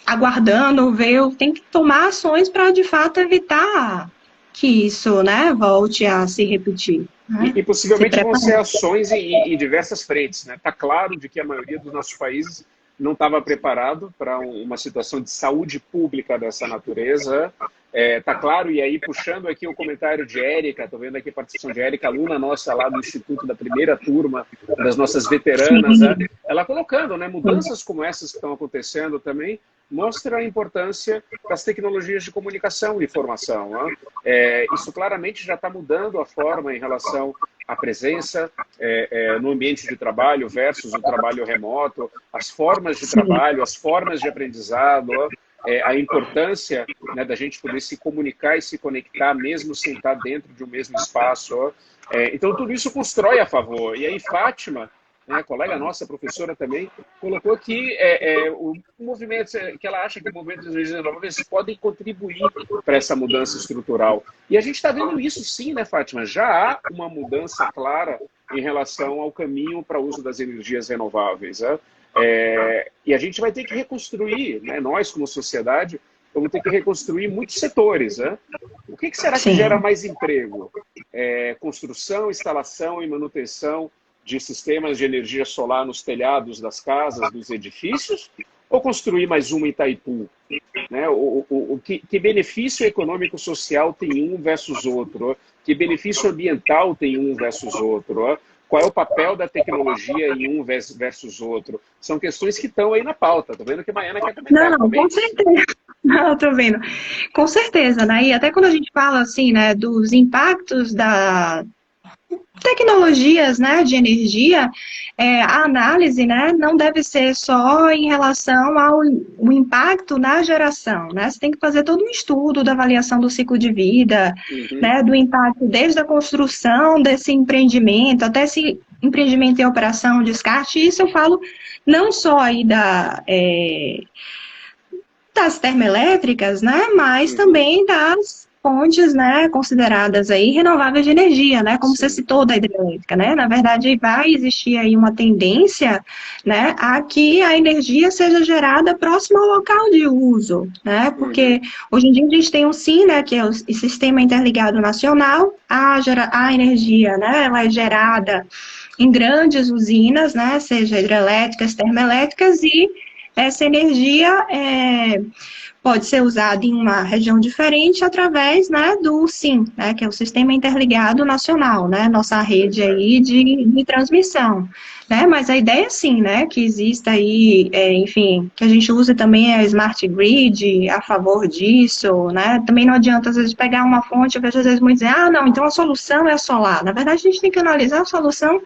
aguardando, tem que tomar ações para, de fato, evitar que isso, né, volte a se repetir. Né? E possivelmente vão ser ações em diversas frentes, né? Está claro de que a maioria dos nossos países não estava preparado para uma situação de saúde pública dessa natureza. Está claro, e aí puxando aqui o comentário de Érica, estou vendo aqui a participação de Érica, aluna nossa lá do Instituto da primeira turma, das nossas veteranas, né? Ela colocando, né, mudanças como essas que estão acontecendo também, mostra a importância das tecnologias de comunicação e informação. Né? Isso claramente já está mudando a forma em relação à presença no ambiente de trabalho versus o trabalho remoto, as formas de trabalho, as formas de aprendizado, a importância, né, da gente poder se comunicar e se conectar mesmo sem estar dentro de um mesmo espaço. Então tudo isso constrói a favor. E aí Fátima, né, colega nossa, professora também, colocou que o movimento, que ela acha que o movimento das energias renováveis podem contribuir para essa mudança estrutural. E a gente está vendo isso sim, né, Fátima? Já há uma mudança clara em relação ao caminho para o uso das energias renováveis. Né? E a gente vai ter que reconstruir, né, nós como sociedade, vamos ter que reconstruir muitos setores. Né? O que será que gera mais emprego? Construção, instalação e manutenção de sistemas de energia solar nos telhados das casas, dos edifícios, ou construir mais uma em Itaipu? Né? Que benefício econômico-social tem um versus outro? Que benefício ambiental tem um versus outro? Qual é o papel da tecnologia em um versus outro? São questões que estão aí na pauta. Estou vendo que a Maiana quer comentar. Não, com certeza. Não, estou vendo. Com certeza, né? E até quando a gente fala, assim, né, dos impactos da tecnologias, né, de energia, a análise, né, não deve ser só em relação ao impacto na geração, né? Você tem que fazer todo um estudo da avaliação do ciclo de vida, né, do impacto desde a construção desse empreendimento, até esse empreendimento em operação, descarte. Isso eu falo não só aí das termoelétricas, né, mas também das fontes, né, consideradas aí renováveis de energia, né, como você citou da hidrelétrica, né, na verdade vai existir aí uma tendência, né, a que a energia seja gerada próximo ao local de uso, né, porque hoje em dia a gente tem SIN, né, que é o Sistema Interligado Nacional, a energia, né, ela é gerada em grandes usinas, né, seja hidrelétricas, termoelétricas, e essa energia pode ser usada em uma região diferente através, né, do SIN, né, que é o Sistema Interligado Nacional, né, nossa rede aí de transmissão, né, mas a ideia sim, né, que exista aí, enfim, que a gente use também a Smart Grid a favor disso, né, também não adianta às vezes pegar uma fonte, eu vejo às vezes muitos dizer, não, então a solução é a solar, na verdade a gente tem que analisar a solução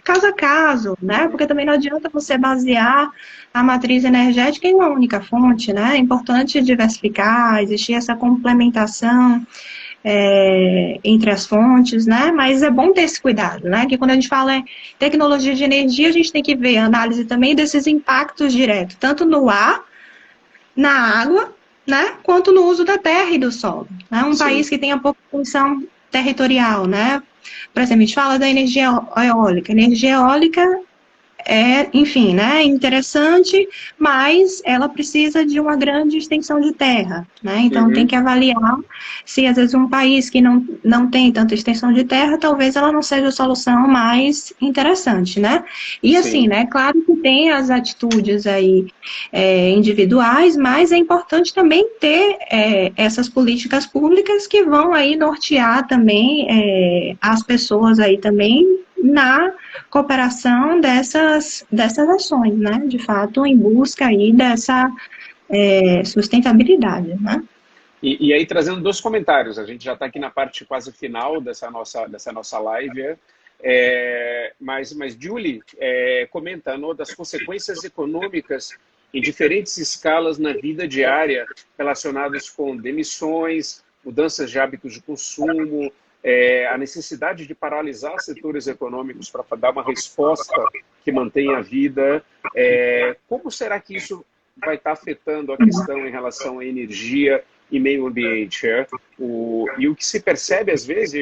caso a caso, né, porque também não adianta você basear a matriz energética em uma única fonte, né? É importante diversificar, existir essa complementação entre as fontes, né? Mas é bom ter esse cuidado, né? Que quando a gente fala em tecnologia de energia, a gente tem que ver a análise também desses impactos diretos, tanto no ar, na água, né? Quanto no uso da terra e do solo. Né? Um país que tem a pouca função territorial, né? Por exemplo, a gente fala da energia eólica. Energia eólica enfim, né, interessante, mas ela precisa de uma grande extensão de terra, né? Então tem Uhum, que avaliar se às vezes um país que não tem tanta extensão de terra, talvez ela não seja a solução mais interessante, né? E assim, sim. né, claro que tem as atitudes aí individuais, mas é importante também ter essas políticas públicas que vão aí nortear também as pessoas aí também na cooperação dessas ações, né? De fato, em busca aí dessa sustentabilidade, né? E aí, trazendo dois comentários, a gente já está aqui na parte quase final dessa nossa live, mas Julie comentando das consequências econômicas em diferentes escalas na vida diária relacionadas com demissões, mudanças de hábitos de consumo, a necessidade de paralisar setores econômicos para dar uma resposta que mantenha a vida. Como será que isso vai estar afetando a questão em relação à energia e meio ambiente? E o que se percebe às vezes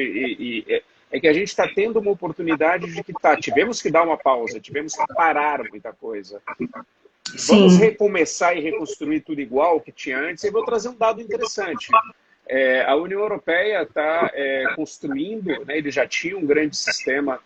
é que a gente está tendo uma oportunidade de que tivemos que dar uma pausa, tivemos que parar muita coisa. Vamos Sim. recomeçar e reconstruir tudo igual que tinha antes. Eu vou trazer um dado interessante. A União Europeia está construindo, né, ele já tinha um grande sistema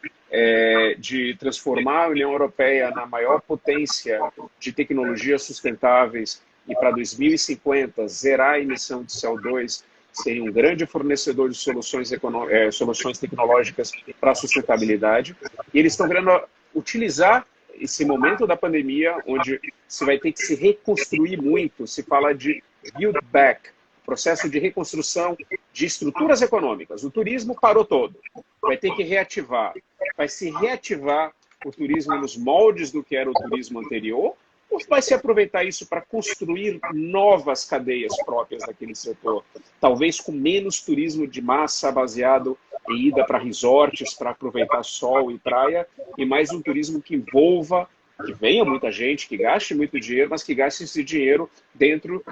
de transformar a União Europeia na maior potência de tecnologias sustentáveis e para 2050 zerar a emissão de CO2, ser um grande fornecedor de soluções tecnológicas para a sustentabilidade. E eles estão querendo utilizar esse momento da pandemia, onde se vai ter que se reconstruir muito, se fala de build back, processo de reconstrução de estruturas econômicas. O turismo parou todo, vai ter que reativar. Vai se reativar o turismo nos moldes do que era o turismo anterior, ou vai se aproveitar isso para construir novas cadeias próprias daquele setor? Talvez com menos turismo de massa baseado em ida para resorts, para aproveitar sol e praia, e mais um turismo que envolva, que venha muita gente, que gaste muito dinheiro, mas que gaste esse dinheiro dentro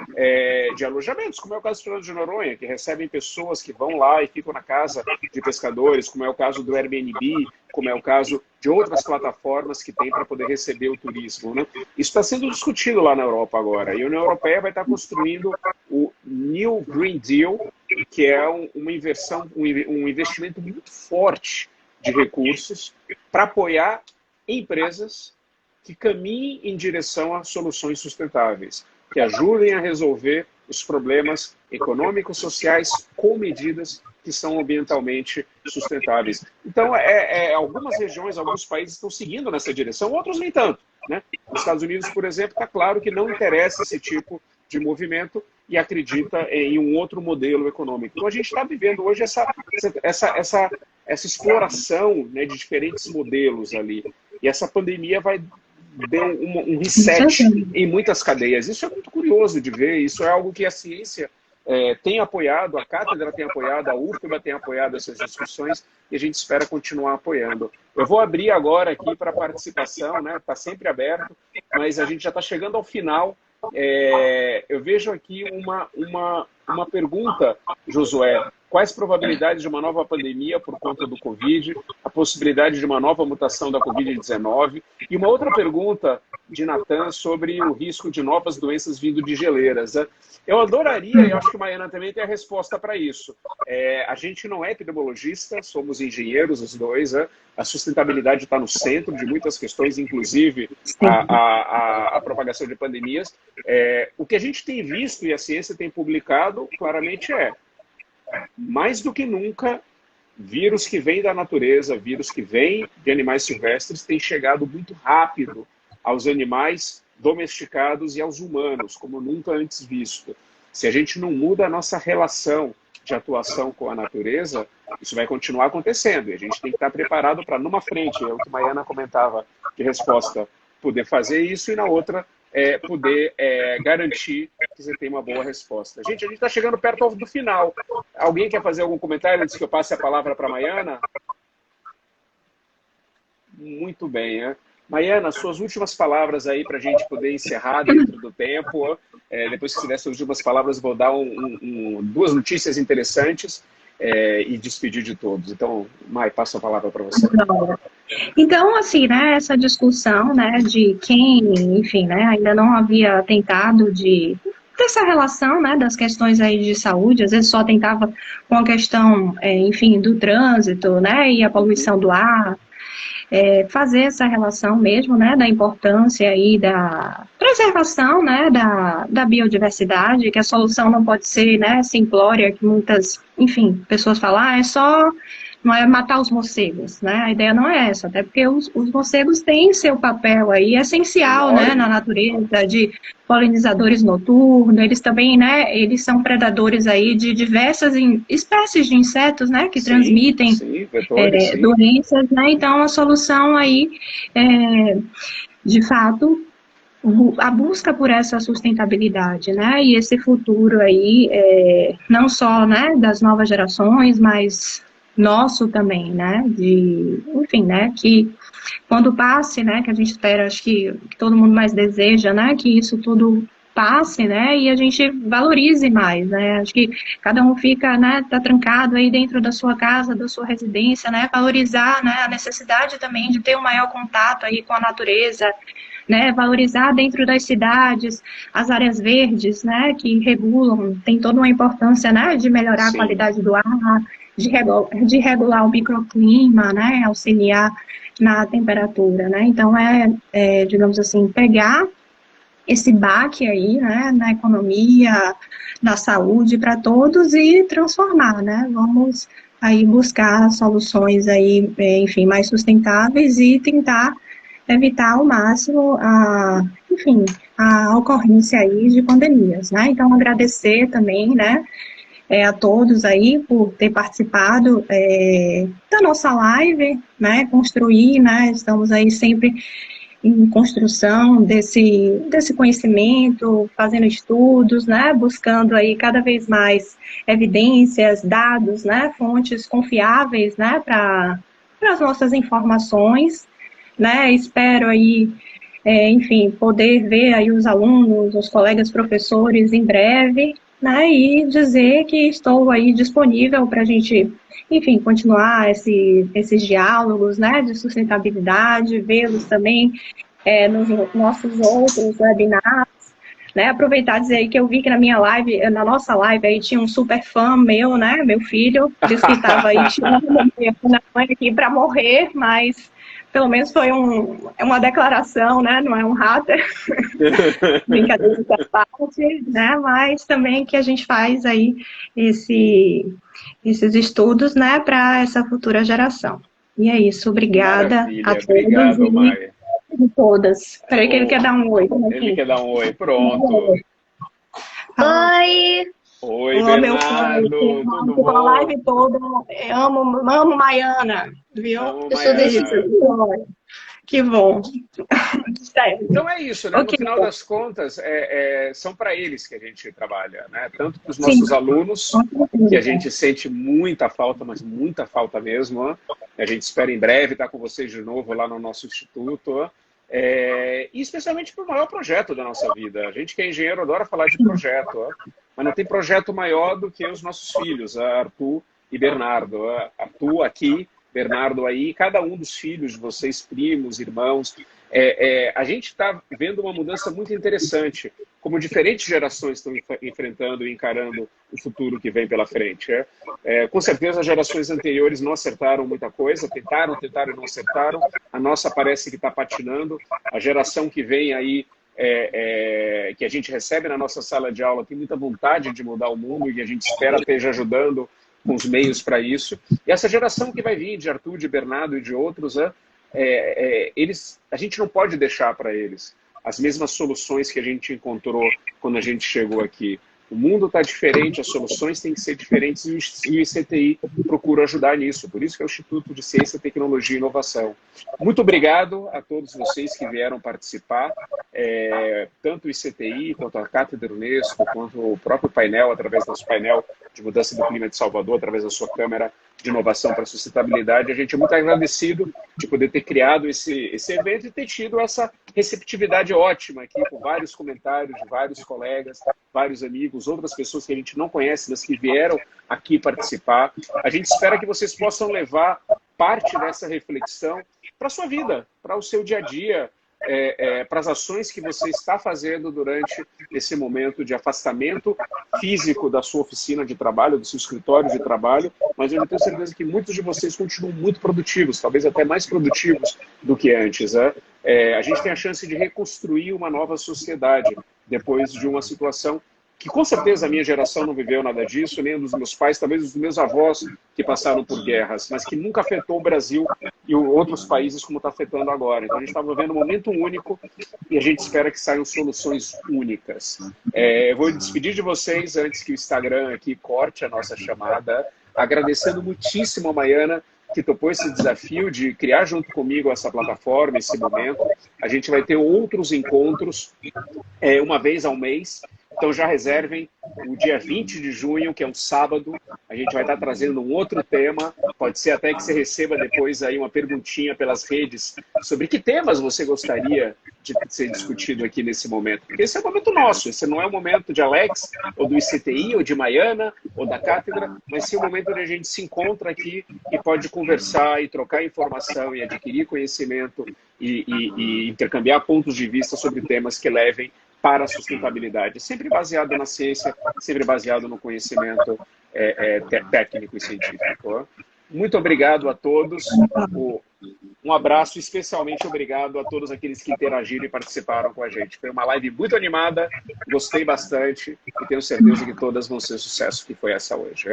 de alojamentos, como é o caso do Fernando de Noronha, que recebem pessoas que vão lá e ficam na casa de pescadores, como é o caso do Airbnb, como é o caso de outras plataformas que tem para poder receber o turismo, né? Isso está sendo discutido lá na Europa agora, e a União Europeia vai estar construindo o New Green Deal, que é uma inversão, um investimento muito forte de recursos para apoiar empresas que caminhem em direção a soluções sustentáveis, que ajudem a resolver os problemas econômicos, sociais, com medidas que são ambientalmente sustentáveis. Então, algumas regiões, alguns países estão seguindo nessa direção, outros nem tanto, né? Os Estados Unidos, por exemplo, está claro que não interessa esse tipo de movimento e acredita em um outro modelo econômico. Então, a gente está vivendo hoje essa exploração, né, de diferentes modelos ali. E essa pandemia vai dar um reset em muitas cadeias. Isso é muito curioso de ver, isso é algo que a ciência tem apoiado, a Cátedra tem apoiado, a UFBA tem apoiado essas discussões e a gente espera continuar apoiando. Eu vou abrir agora aqui para participação, né? Está sempre aberto, mas a gente já está chegando ao final. Eu vejo aqui uma pergunta, Josué. Quais probabilidades de uma nova pandemia por conta do Covid, a possibilidade de uma nova mutação da Covid-19? E uma outra pergunta de Natan sobre o risco de novas doenças vindo de geleiras. Eu adoraria, e acho que a Maiana também tem a resposta para isso. A gente não é epidemiologista, somos engenheiros os dois. A sustentabilidade está no centro de muitas questões, inclusive a propagação de pandemias. O que a gente tem visto e a ciência tem publicado claramente mais do que nunca, vírus que vêm da natureza, vírus que vêm de animais silvestres, têm chegado muito rápido aos animais domesticados e aos humanos, como nunca antes visto. Se a gente não muda a nossa relação de atuação com a natureza, isso vai continuar acontecendo. E a gente tem que estar preparado para, numa frente, é o que a Maiana comentava de resposta, poder fazer isso e na outra poder garantir que você tem uma boa resposta. Gente, a gente está chegando perto do final. Alguém quer fazer algum comentário antes que eu passe a palavra para a Maiana? Muito bem, né? Maiana, suas últimas palavras aí para a gente poder encerrar dentro do tempo. Depois que você der suas últimas palavras, vou dar duas notícias interessantes e despedir de todos. Então, Mai, passo a palavra para você. Então, assim, né, essa discussão, né, de quem, enfim, né, ainda não havia tentado de dessa relação, né, das questões aí de saúde, às vezes só tentava com a questão, enfim, do trânsito, né, e a Uhum. poluição do ar, fazer essa relação mesmo, né, da importância aí da preservação, né, da biodiversidade, que a solução não pode ser, né, simplória, que muitas, enfim, pessoas falam, é só, não é matar os morcegos, né, a ideia não é essa, até porque os morcegos têm seu papel aí essencial, né, na Enorme. natureza, de polinizadores noturnos, eles também, né, eles são predadores aí de diversas espécies de insetos, né, que Sim, transmitem sim, vetores, sim. doenças, né? Então, a solução aí, é, de fato, a busca por essa sustentabilidade, né? E esse futuro aí, não só, né, das novas gerações, mas nosso também, né? De, enfim, né? Que quando passe, né? Que a gente espera, acho que todo mundo mais deseja, né? Que isso tudo passe, né? E a gente valorize mais, né? Acho que cada um fica, né? Tá trancado aí dentro da sua casa, da sua residência, né? Valorizar, né? A necessidade também de ter um maior contato aí com a natureza, né, valorizar dentro das cidades as áreas verdes, né, que regulam, tem toda uma importância, né, de melhorar a Sim. qualidade do ar, de regular o microclima, né, auxiliar na temperatura, né, então digamos assim, pegar esse baque aí, né, na economia, na saúde para todos e transformar, né, vamos aí buscar soluções aí, enfim, mais sustentáveis e tentar evitar ao máximo enfim, a ocorrência aí de pandemias, né? Então, agradecer também, né, a todos aí por ter participado da nossa live, né, construir, né, estamos aí sempre em construção desse conhecimento, fazendo estudos, né, buscando aí cada vez mais evidências, dados, né, fontes confiáveis, né, para as nossas informações, né, espero aí, enfim, poder ver aí os alunos, os colegas professores em breve, né, e dizer que estou aí disponível para a gente, enfim, continuar esses diálogos, né, de sustentabilidade, vê-los também nos nossos outros webinars, né, aproveitar e dizer aí que eu vi que na minha live, na nossa live aí tinha um super fã meu, né, meu filho, disse que estava aí tirando minha mãe aqui para morrer, mas pelo menos foi uma declaração, né, não é um hater, brincadeira da parte, né, mas também que a gente faz aí esses estudos, né, para essa futura geração. E é isso, obrigada a Maravilha. todos Obrigado, e Maia. todas. Peraí que ele quer Oh, dar um oi ele aqui. quer dar um oi. Pronto. Oi! Oi, Ô, meu fã, Bernardo. Tudo com a bom? live toda, amo Maiana, viu? Amo, Eu sou desse Maiana. tipo. Que bom. Então Sério. é isso, né? No Ok, final das contas, são para eles que a gente trabalha, né? Tanto para os sim, nossos alunos, com que a certeza. gente sente muita falta, mas muita falta mesmo. Né? A gente espera em breve estar com vocês de novo lá no nosso instituto. Né? E especialmente para o maior projeto da nossa vida. A gente que é engenheiro adora falar de projeto, né? Mas não tem projeto maior do que os nossos filhos, Arthur e Bernardo. Arthur aqui, Bernardo aí, cada um dos filhos de vocês, primos, irmãos. A gente está vendo uma mudança muito interessante, como diferentes gerações estão enfrentando e encarando o futuro que vem pela frente. Com certeza, as gerações anteriores não acertaram muita coisa, tentaram e não acertaram. A nossa parece que está patinando. A geração que vem aí, que a gente recebe na nossa sala de aula, tem muita vontade de mudar o mundo e a gente espera esteja ajudando com os meios para isso. E essa geração que vai vir, de Arthur, de Bernardo e de outros, a gente não pode deixar para eles as mesmas soluções que a gente encontrou quando a gente chegou aqui. O mundo está diferente, as soluções têm que ser diferentes e o ICTI procura ajudar nisso. Por isso que é o Instituto de Ciência, Tecnologia e Inovação. Muito obrigado a todos vocês que vieram participar, tanto o ICTI, quanto a Cátedra Unesco, quanto o próprio painel, através do nosso painel de mudança do clima de Salvador, através da sua Câmara de Inovação para a Sustentabilidade. A gente é muito agradecido de poder ter criado esse evento e ter tido essa receptividade ótima aqui, com vários comentários de vários colegas, vários amigos, outras pessoas que a gente não conhece, mas que vieram aqui participar. A gente espera que vocês possam levar parte dessa reflexão para a sua vida, para o seu dia a dia, para as ações que você está fazendo durante esse momento de afastamento físico da sua oficina de trabalho, do seu escritório de trabalho, mas eu tenho certeza que muitos de vocês continuam muito produtivos, talvez até mais produtivos do que antes. Né? A gente tem a chance de reconstruir uma nova sociedade depois de uma situação que com certeza a minha geração não viveu nada disso, nem dos meus pais, talvez dos meus avós que passaram por guerras, mas que nunca afetou o Brasil e outros países como está afetando agora. Então a gente está vivendo um momento único e a gente espera que saiam soluções únicas. Eu vou despedir de vocês antes que o Instagram aqui corte a nossa chamada, agradecendo muitíssimo a Maiana que topou esse desafio de criar junto comigo essa plataforma, esse momento. A gente vai ter outros encontros uma vez ao mês. Então já reservem o dia 20 de junho, que é um sábado, a gente vai estar trazendo um outro tema, pode ser até que você receba depois aí uma perguntinha pelas redes sobre que temas você gostaria de ser discutido aqui nesse momento. Porque esse é o momento nosso, esse não é o momento de Alex, ou do ICTI, ou de Maiana, ou da Cátedra, mas sim o momento onde a gente se encontra aqui e pode conversar e trocar informação e adquirir conhecimento e intercambiar pontos de vista sobre temas que levem para a sustentabilidade, sempre baseado na ciência, sempre baseado no conhecimento técnico e científico. Muito obrigado a todos, um abraço, especialmente obrigado a todos aqueles que interagiram e participaram com a gente. Foi uma live muito animada, gostei bastante e tenho certeza que todas vão ser sucesso que foi essa hoje.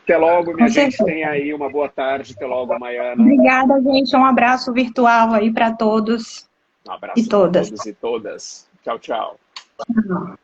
Até logo, minha gente, tenha aí uma boa tarde, até logo, Maiana. Obrigada, gente, um abraço virtual aí para todos Um abraço e todas. para todos e todas. Tchau, tchau. Tchau.